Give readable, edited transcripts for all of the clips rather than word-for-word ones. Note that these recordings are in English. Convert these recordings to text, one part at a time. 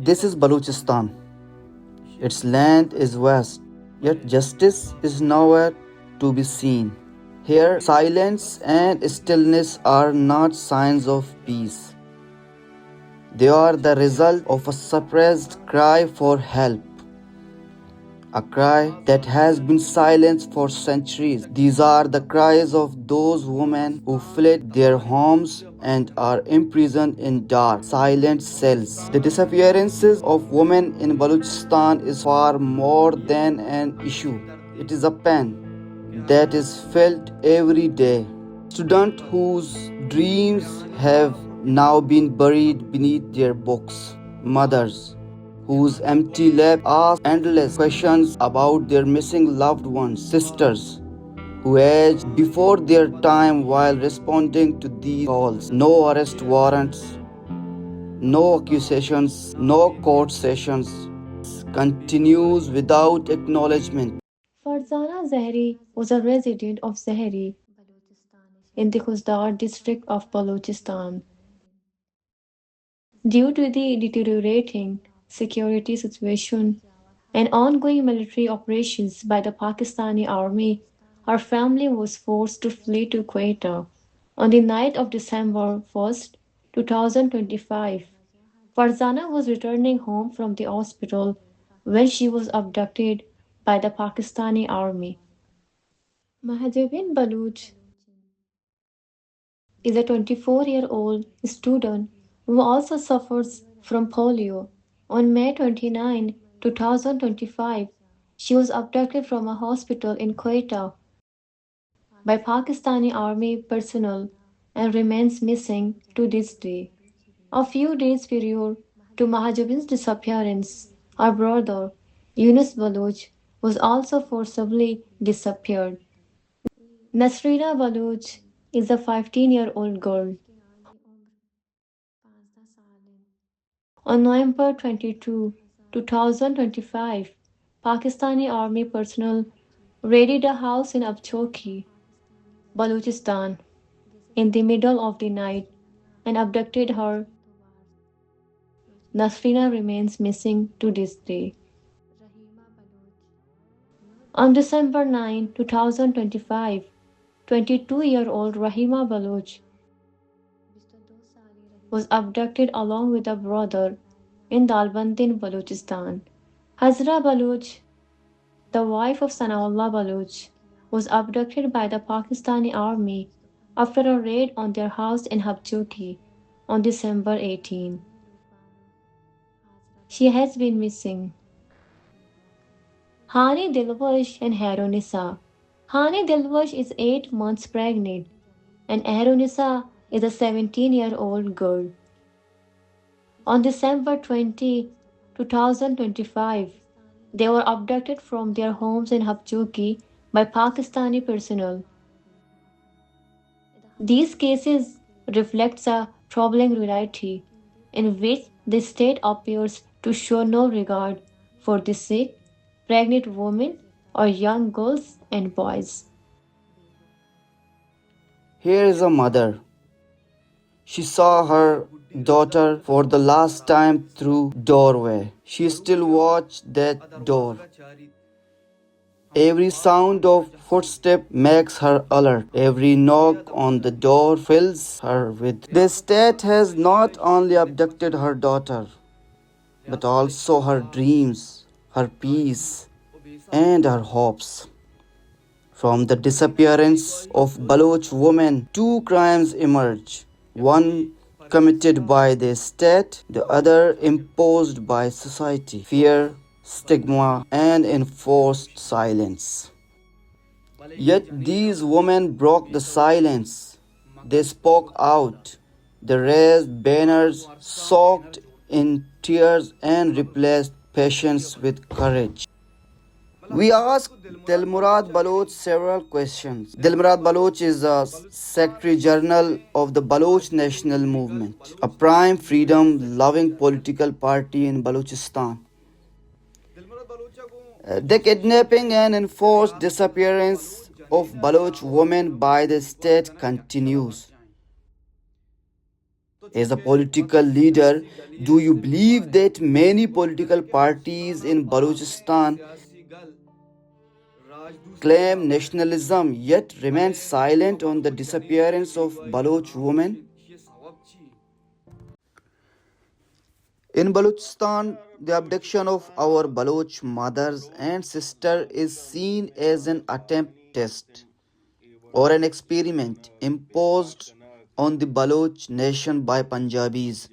This is Balochistan. Its land is vast, yet justice is nowhere to be seen. Here, silence and stillness are not signs of peace. They are the result of a suppressed cry for help, a cry that has been silenced for centuries. These are the cries of those women who fled their homes and are imprisoned in dark, silent cells. The disappearances of women in Balochistan is far more than an issue. It is a pain that is felt every day. Students whose dreams have now been buried beneath their books. Mothers whose empty laps ask endless questions about their missing loved ones. Sisters who aged before their time while responding to these calls. No arrest warrants, no accusations, no court sessions. Continues without acknowledgement. Farzana Zahri was a resident of Zahri in the Khuzdar district of Balochistan. Due to the deteriorating security situation and ongoing military operations by the Pakistani army, her family was forced to flee to Quetta. On the night of December 1st, 2025, Farzana was returning home from the hospital when she was abducted by the Pakistani army. Mahajabin Baloch is a 24-year-old student who also suffers from polio. On May 29, 2025, she was abducted from a hospital in Quetta by Pakistani army personnel and remains missing to this day. A few days prior to Mahajabin's disappearance, her brother, Yunus Baloch, was also forcibly disappeared. Nasrina Baloch is a 15-year-old girl. On November 22, 2025, Pakistani army personnel raided a house in Abchoki, Balochistan, in the middle of the night and abducted her. Nasrina remains missing to this day. On December 9, 2025, 22-year-old Rahima Baloch was abducted along with a brother in Dalbandin, Balochistan. Hazra Baloch, the wife of Sanaullah Baloch, was abducted by the Pakistani army after a raid on their house in Habchoki on December 18. She has been missing. Hani Dilwash and Harunisa. Hani Dilwash is 8 months pregnant and Harunisa is a 17-year-old girl. On December 20, 2025, they were abducted from their homes in Habchoki by Pakistani personnel. These cases reflect a troubling reality in which the state appears to show no regard for the sick, pregnant women, or young girls and boys. Here is a mother. She saw her daughter for the last time through doorway. She still watched that door. Every sound of footstep makes her alert. Every knock on the door fills her with. The state has not only abducted her daughter, but also her dreams, her peace, and her hopes. From the disappearance of Baloch women, two crimes emerge. One committed by the state, the other imposed by society. Fear, stigma, and enforced silence. Yet these women broke the silence. They spoke out. They raised banners soaked in tears and replaced patience with courage. We asked Dilmurad Baloch several questions. Dilmurad Baloch is a secretary general of the Baloch National Movement, a prime freedom loving political party in Balochistan. The kidnapping and enforced disappearance of Baloch women by the state continues. As a political leader, do you believe that many political parties in Balochistan claim nationalism yet remain silent on the disappearance of Baloch women? In Balochistan, the abduction of our Baloch mothers and sisters is seen as an attempt test or an experiment imposed on the Baloch nation by Punjabis.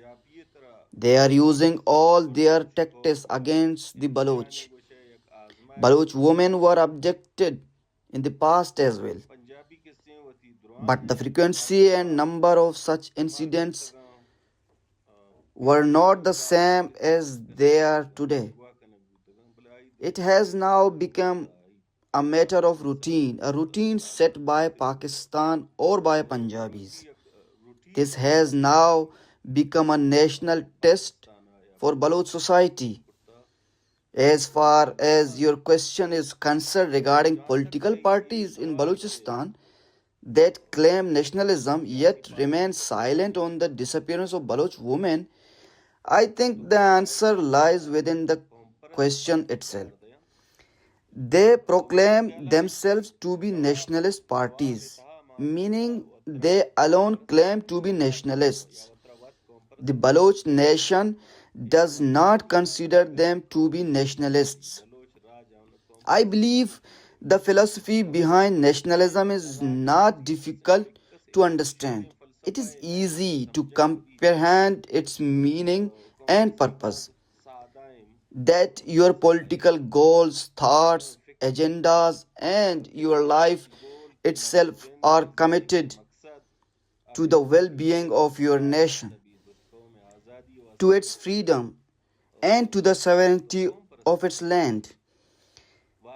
They are using all their tactics against the Baloch. Baloch women were abducted in the past as well, but the frequency and number of such incidents were not the same as they are today. It has now become a matter of routine, a routine set by Pakistan or by Punjabis. This has now become a national test for Baloch society. As far as your question is concerned regarding political parties in Balochistan that claim nationalism yet remain silent on the disappearance of Baloch women, I think the answer lies within the question itself. They proclaim themselves to be nationalist parties, meaning they alone claim to be nationalists. The Baloch nation does not consider them to be nationalists. I believe the philosophy behind nationalism is not difficult to understand. It is easy to comprehend its meaning and purpose. That your political goals, thoughts, agendas, and your life itself are committed to the well being of your nation, to its freedom, and to the sovereignty of its land.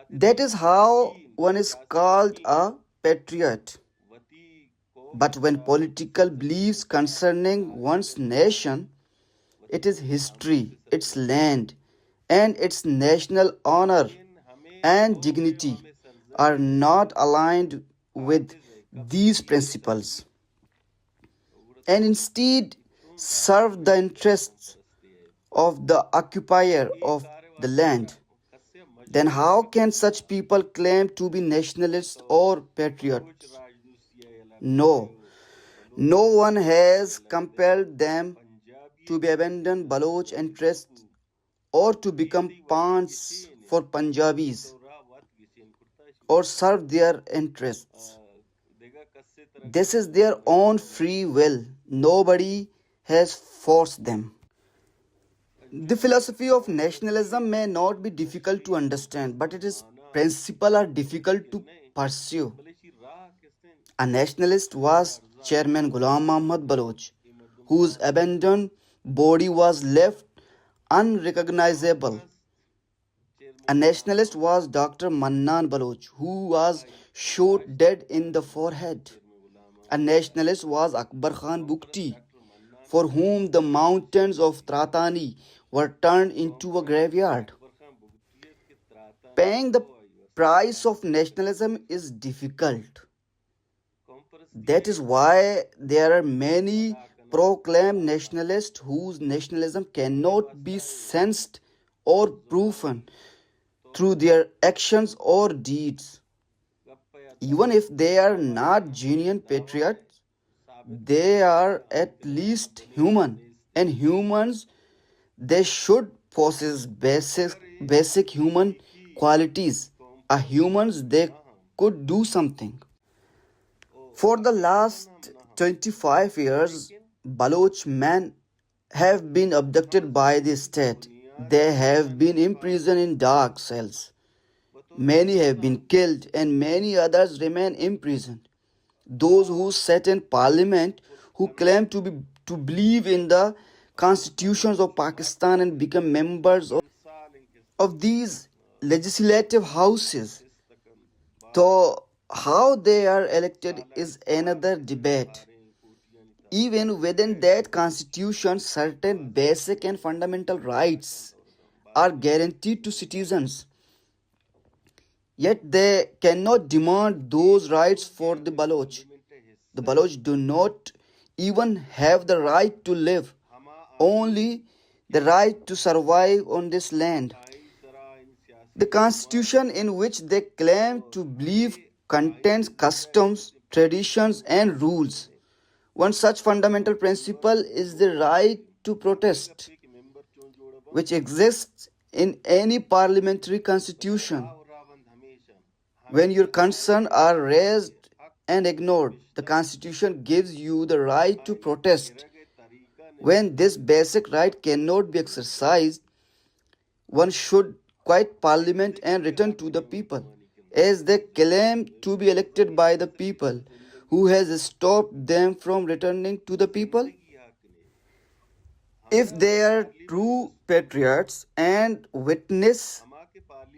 That is how one is called a patriot. But when political beliefs concerning one's nation, it is history, its land, and its national honor and dignity are not aligned with these principles and instead serve the interests of the occupier of the land, then how can such people claim to be nationalists or patriots? No, no one has compelled them to be abandon Baloch interests or to become pawns for Punjabis or serve their interests. This is their own free will. Nobody has forced them. The philosophy of nationalism may not be difficult to understand, but its principles are difficult to pursue. A nationalist was Chairman Ghulam Muhammad Baloch, whose abandoned body was left unrecognizable. A nationalist was Dr. Mannan Baloch, who was shot dead in the forehead. A nationalist was Akbar Khan Bukti, for whom the mountains of Tratani were turned into a graveyard. Paying the price of nationalism is difficult. That is why there are many proclaimed nationalists whose nationalism cannot be sensed or proven through their actions or deeds. Even if they are not genuine patriots, they are at least human, and humans, they should possess basic human qualities. A humans, they could do something. For the last 25 years, Baloch men have been abducted by the state. They have been imprisoned in dark cells. Many have been killed and many others remain imprisoned. Those who sat in parliament, who claim to believe in the constitutions of Pakistan and become members of these legislative houses. So how they are elected is another debate. Even within that constitution, certain basic and fundamental rights are guaranteed to citizens. Yet they cannot demand those rights for the Baloch. The Baloch do not even have the right to live, only the right to survive on this land. The constitution in which they claim to believe contains customs, traditions, and rules. One such fundamental principle is the right to protest, which exists in any parliamentary constitution. When your concerns are raised and ignored, the constitution gives you the right to protest. When this basic right cannot be exercised, one should quit parliament and return to the people, as they claim to be elected by the people. Who has stopped them from returning to the people? If they are true patriots and witness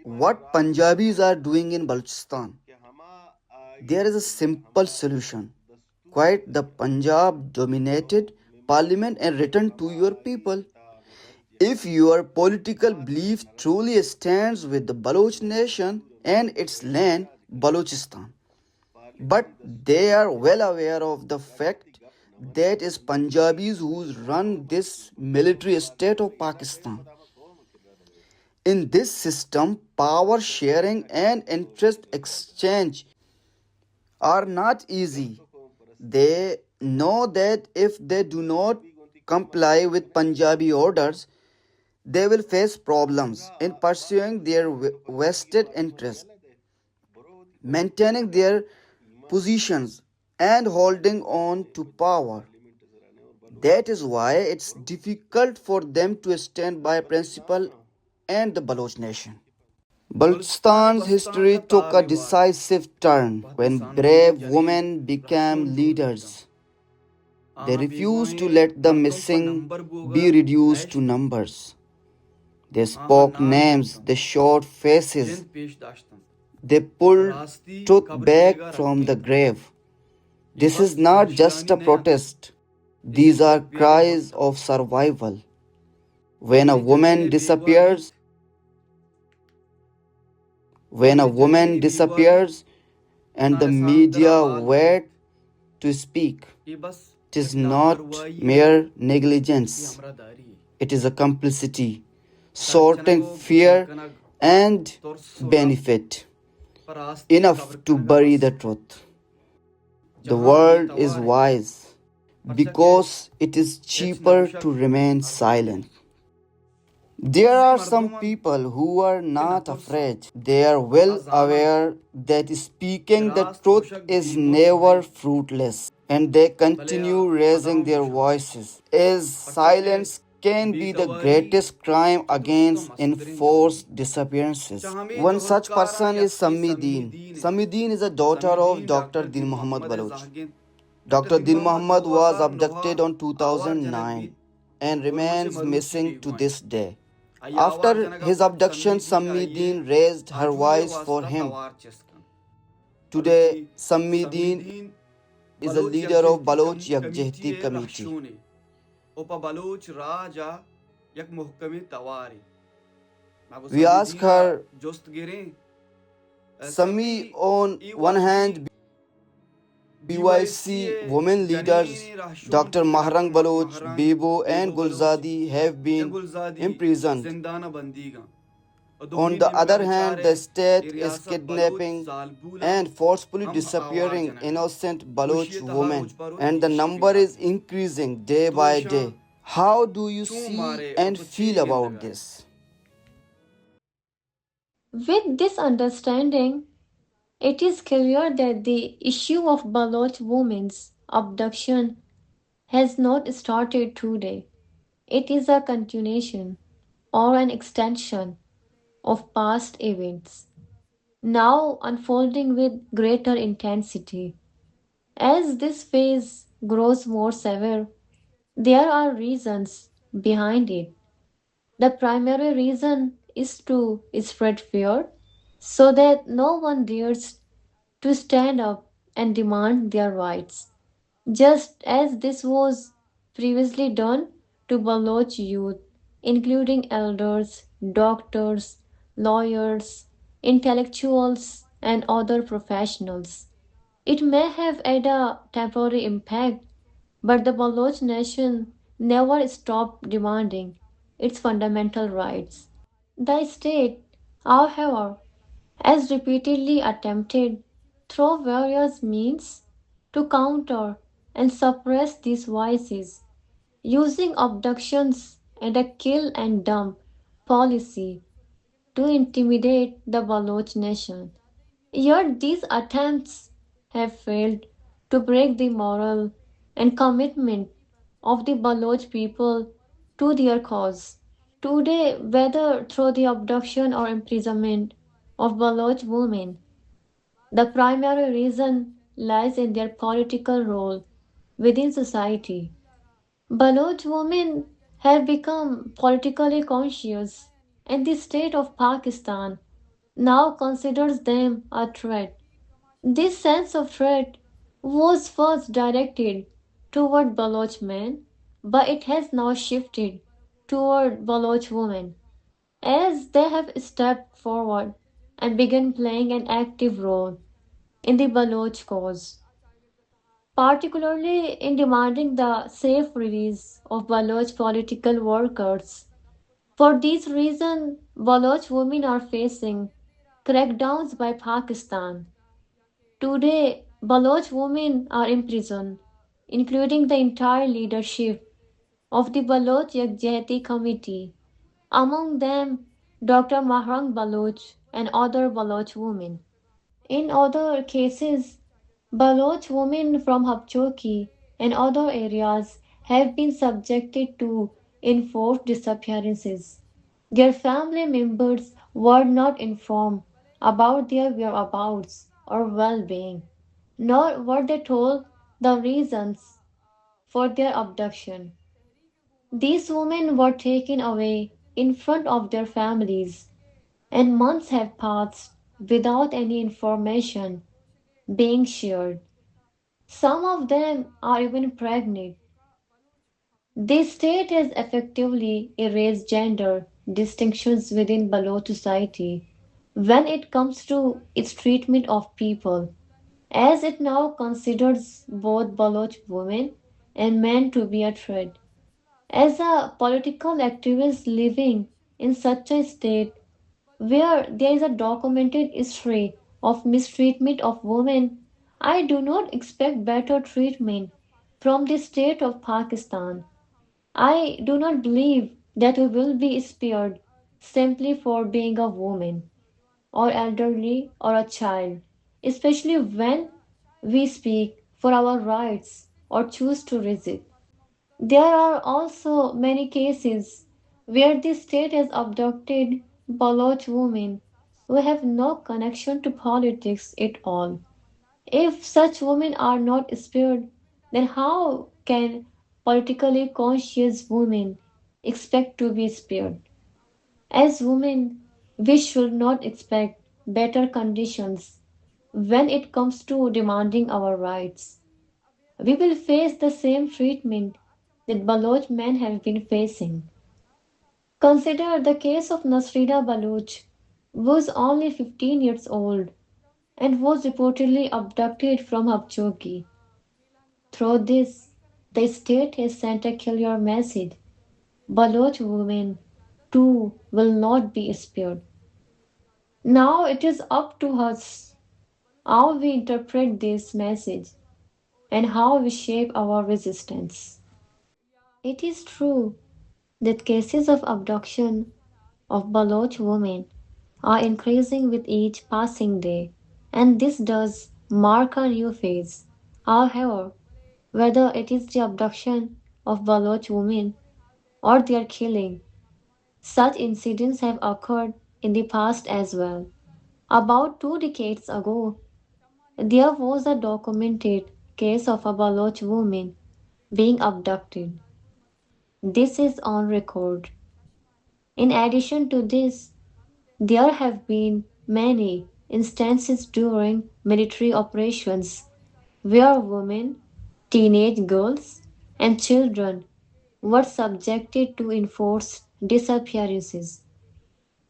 what Punjabis are doing in Balochistan, there is a simple solution. Quit the Punjab dominated parliament and return to your people. If your political belief truly stands with the Baloch nation and its land, Balochistan, but they are well aware of the fact that it's Punjabis who run this military state of Pakistan. In this system, power sharing and interest exchange are not easy. They know that if they do not comply with Punjabi orders, they will face problems in pursuing their vested interest, maintaining their positions, and holding on to power. That is why it's difficult for them to stand by principle and the Baloch nation. Balchistan's history took a decisive turn when brave women became leaders. They refused to let the missing be reduced to numbers. They spoke names, they showed faces, they pulled truth back from the grave. This is not just a protest, these are cries of survival. When a woman disappears, when a woman disappears and the media wait to speak, it is not mere negligence, it is a complicity, sorting fear and benefit, enough to bury the truth. The world is wise because it is cheaper to remain silent. There are some people who are not afraid. They are well aware that speaking the truth is never fruitless, and they continue raising their voices, as silence can be the greatest crime against enforced disappearances. One such person is Sammi Deen. Sammi Deen is a daughter of Dr. Din Muhammad Baloch. Dr. Din Muhammad was abducted on 2009 and remains missing to this day. After his abduction, Sammi Deen raised her voice for him. Today, Sammi Deen is a leader of Baloch Yakjehti Committee. We ask her, Sammi, on one hand, BYC women leaders Dr. Mahrang Baloch, Bebo, and Gulzadi have been imprisoned. On the other hand, the state is kidnapping and forcefully disappearing innocent Baloch women, and the number is increasing day by day. How do you see and feel about this? With this understanding, it is clear that the issue of Baloch women's abduction has not started today. It is a continuation or an extension of past events, now unfolding with greater intensity. As this phase grows more severe, there are reasons behind it. The primary reason is to spread fear so that no one dares to stand up and demand their rights, just as this was previously done to Baloch youth, including elders, doctors, lawyers, intellectuals, and other professionals. It may have had a temporary impact, But the Baloch nation never stopped demanding its fundamental rights. The state, however, has repeatedly attempted through various means to counter and suppress these vices, using abductions and a kill and dump policy to intimidate the Baloch nation. Yet these attempts have failed to break the moral and commitment of the Baloch people to their cause. Today, whether through the abduction or imprisonment of Baloch women, the primary reason lies in their political role within society. Baloch women have become politically conscious, and the state of Pakistan now considers them a threat. This sense of threat was first directed toward Baloch men, but it has now shifted toward Baloch women as they have stepped forward and begun playing an active role in the Baloch cause, particularly in demanding the safe release of Baloch political workers. For this reason, Baloch women are facing crackdowns by Pakistan. Today, Baloch women are imprisoned, including the entire leadership of the Baloch Yakjehti Committee, among them Dr. Mahrang Baloch and other Baloch women. In other cases, Baloch women from Habchoki and other areas have been subjected to enforced disappearances. Their family members were not informed about their whereabouts or well being, nor were they told the reasons for their abduction. These women were taken away in front of their families, and months have passed without any information being shared. Some of them are even pregnant. This state has effectively erased gender distinctions within Baloch society when it comes to its treatment of people, as it now considers both Baloch women and men to be a threat. As a political activist living in such a state where there is a documented history of mistreatment of women, I do not expect better treatment from the state of Pakistan. I do not believe that we will be spared simply for being a woman, or elderly, or a child, especially when we speak for our rights or choose to resist. There are also many cases where the state has abducted Baloch women who have no connection to politics at all. If such women are not spared, then how can politically conscious women expect to be spared? As women, we should not expect better conditions when it comes to demanding our rights. We will face the same treatment that Baloch men have been facing. Consider the case of Nasrida Baloch, who was only 15 years old and was reportedly abducted from Habchogi. Through this, the state has sent a clear message. Baloch women, too, will not be spared. Now it is up to us how we interpret this message and how we shape our resistance. It is true that cases of abduction of Baloch women are increasing with each passing day, and this does mark a new phase. However, whether it is the abduction of Baloch women or their killing, such incidents have occurred in the past as well. About 2 decades ago, there was a documented case of a Baloch woman being abducted. This is on record. In addition to this, there have been many instances during military operations where women, teenage girls, and children were subjected to enforced disappearances,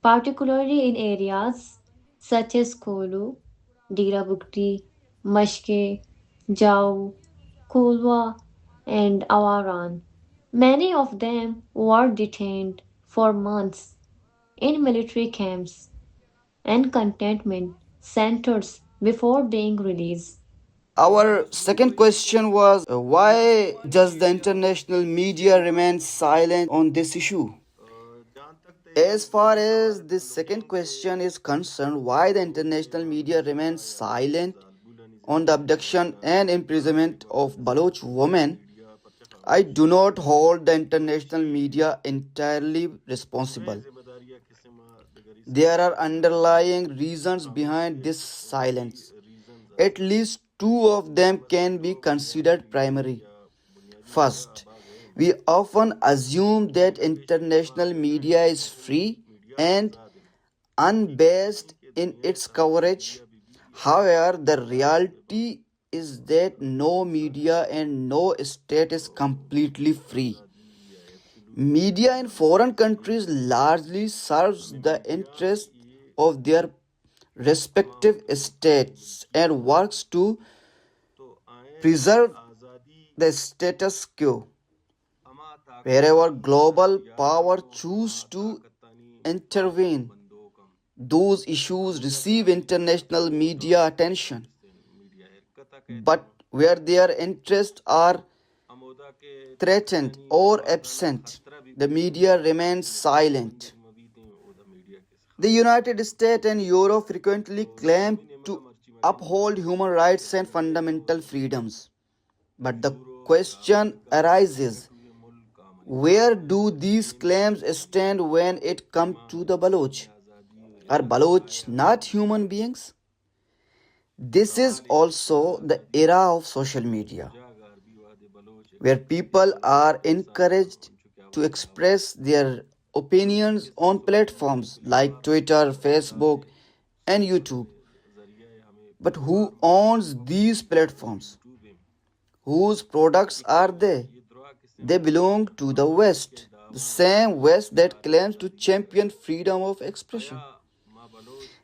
particularly in areas such as Kolu, Dirabukti, Mashke, Jau, Kolwa. and Awaran. Many of them were detained for months in military camps and containment centers before being released. Our second question was why does the international media remain silent on this issue? As far as this second question is concerned, why the international media remains silent on the abduction and imprisonment of Baloch women, I do not hold the international media entirely responsible. There are underlying reasons behind this silence. At least two of them can be considered primary. First, we often assume that international media is free and unbiased in its coverage. However, the reality is that no media and no state is completely free. Media in foreign countries largely serves the interests of their respective states and works to preserve the status quo. Wherever global power choose to intervene, those issues receive international media attention. But where their interests are threatened or absent, the media remains silent. The United States and Europe frequently claim to uphold human rights and fundamental freedoms. But the question arises, where do these claims stand when it comes to the Baloch? Are Baloch not human beings? This is also the era of social media, where people are encouraged to express their opinions on platforms like Twitter, Facebook, and YouTube. But who owns these platforms? Whose products are they? They belong to the West, the same West that claims to champion freedom of expression.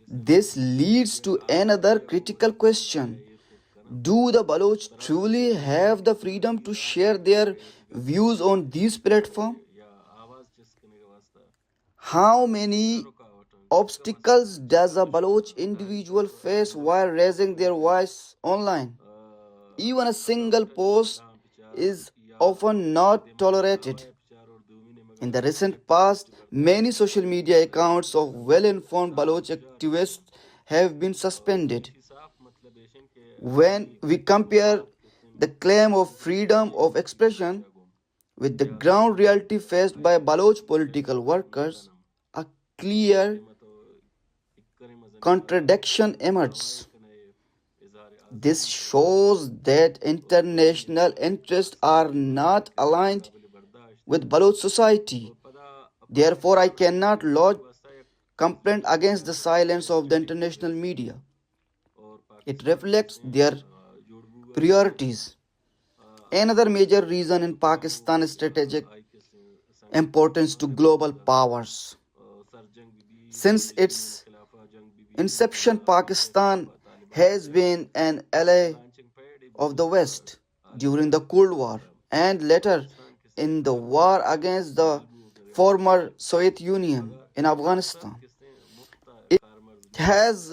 This leads to another critical question. Do the Baloch truly have the freedom to share their views on these platforms? How many obstacles does a Baloch individual face while raising their voice online? Even a single post is often not tolerated. In the recent past, many social media accounts of well informed Baloch activists have been suspended. When we compare the claim of freedom of expression with the ground reality faced by Baloch political workers, a clear contradiction emerges. This shows that international interests are not aligned with Baloch society. Therefore, I cannot lodge complaint against the silence of the international media. It reflects their priorities. Another major reason in Pakistan's strategic importance to global powers. Since its inception, Pakistan has been an ally of the West during the Cold War and later in the war against the former Soviet Union in Afghanistan. It has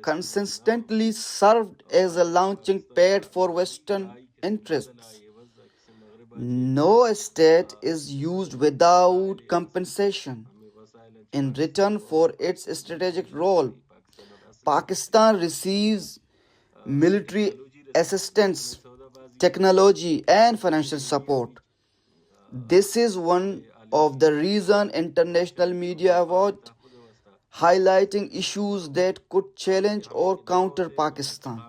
consistently served as a launching pad for Western interests. No state is used without compensation in return for its strategic role. Pakistan receives military assistance, technology, and financial support. This is one of the reasons international media avoid highlighting issues that could challenge or counter Pakistan.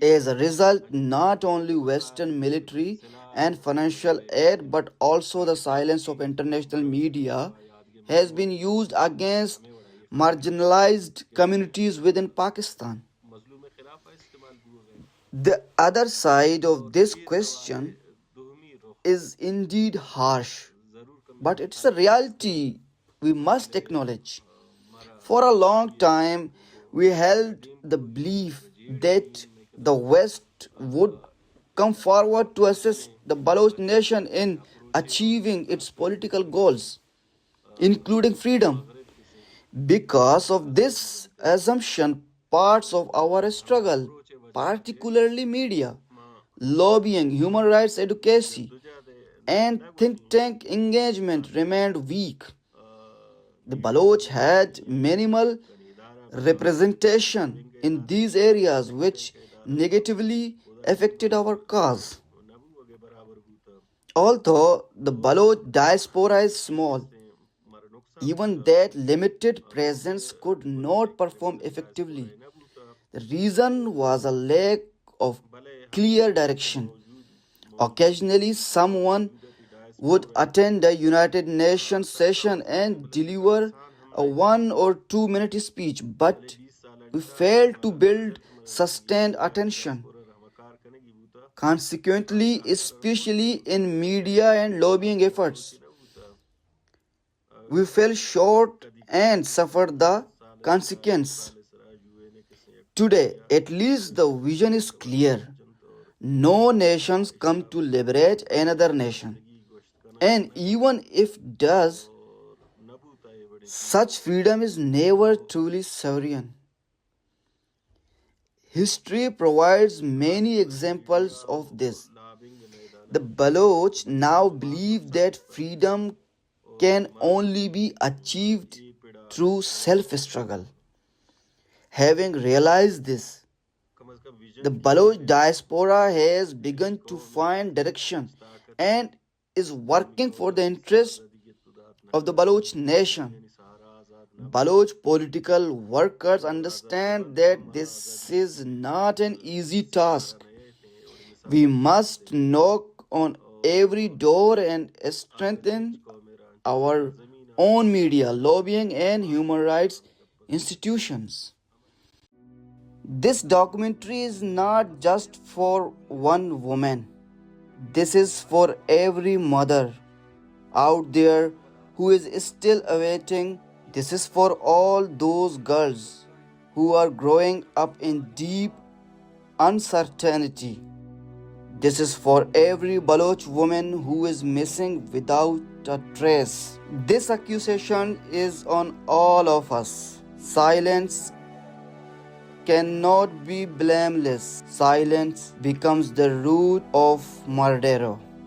As a result, not only Western military and financial aid but also the silence of international media has been used against marginalized communities within Pakistan. The other side of this question is indeed harsh, but it's a reality we must acknowledge. For a long time, we held the belief that the West would come forward to assist the Baloch nation in achieving its political goals, including freedom. Because of this assumption, parts of our struggle, particularly media, lobbying, human rights advocacy, and think tank engagement remained weak. The Baloch had minimal representation in these areas, which negatively affected our cause. Although the Baloch diaspora is small, even that limited presence could not perform effectively. The reason was a lack of clear direction. Occasionally, someone would attend a United Nations session and deliver a 1 or 2 minute speech, but we failed to build sustained attention. Consequently, especially in media and lobbying efforts, we fell short and suffered the consequence. Today, at least the vision is clear. No nations come to liberate another nation. And even if it does, such freedom is never truly sovereign. History provides many examples of this. The Baloch now believe that freedom can only be achieved through self-struggle. Having realized this, the Baloch diaspora has begun to find direction and is working for the interest of the Baloch nation. Baloch political workers understand that this is not an easy task. We must knock on every door and strengthen our own media, lobbying, and human rights institutions. This documentary is not just for one woman. This is for every mother out there who is still awaiting. This is for all those girls who are growing up in deep uncertainty. This is for every Baloch woman who is missing without a trace. This accusation is on all of us. Silence cannot be blameless. Silence becomes the root of murder.